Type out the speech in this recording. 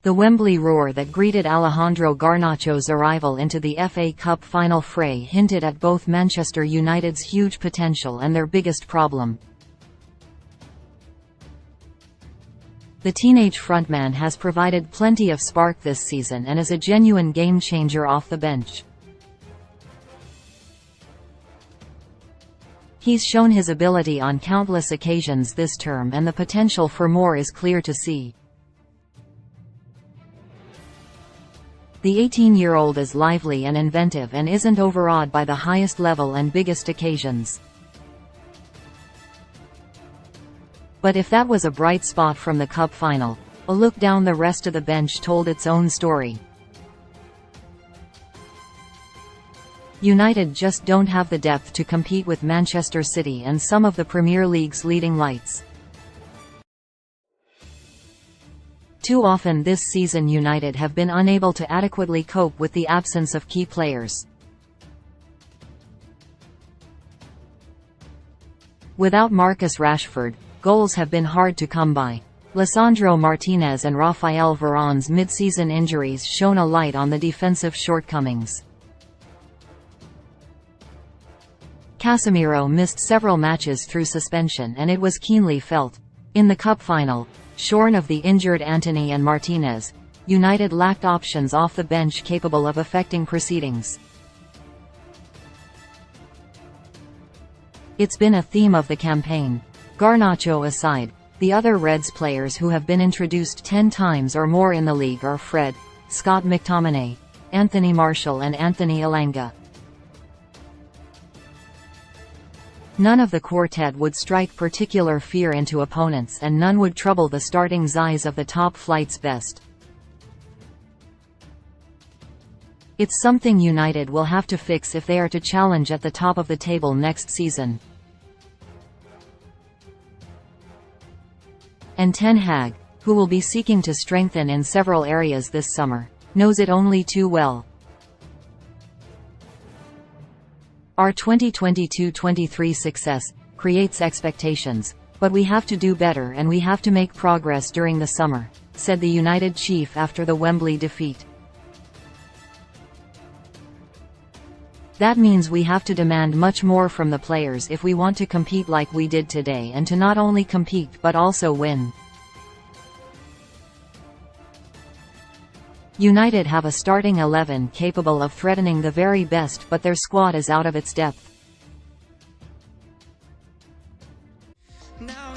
The Wembley roar that greeted Alejandro Garnacho's arrival into the FA Cup final fray hinted at both Manchester United's huge potential and their biggest problem. The teenage frontman has provided plenty of spark this season and is a genuine game-changer off the bench. He's shown his ability on countless occasions this term, and the potential for more is clear to see. The 18-year-old is lively and inventive and isn't overawed by the highest level and biggest occasions. But if that was a bright spot from the cup final, a look down the rest of the bench told its own story. United just don't have the depth to compete with Manchester City and some of the Premier League's leading lights. Too often this season United have been unable to adequately cope with the absence of key players. Without Marcus Rashford, goals have been hard to come by. Lisandro Martinez and Rafael Varane's mid-season injuries shone a light on the defensive shortcomings. Casemiro missed several matches through suspension, and it was keenly felt. In the cup final, shorn of the injured Antony and Martinez, United lacked options off the bench capable of affecting proceedings. It's been a theme of the campaign. Garnacho aside, the other Reds players who have been introduced 10 times or more in the league are Fred, Scott McTominay, Anthony Martial and Anthony Elanga. None of the quartet would strike particular fear into opponents, and none would trouble the starting eyes of the top flight's best. It's something United will have to fix if they are to challenge at the top of the table next season. And Ten Hag, who will be seeking to strengthen in several areas this summer, knows it only too well. Our 2022-23 success creates expectations, but we have to do better and we have to make progress during the summer, said the United chief after the Wembley defeat. That means we have to demand much more from the players if we want to compete like we did today, and to not only compete but also win. United have a starting 11 capable of threatening the very best, but their squad is out of its depth. Now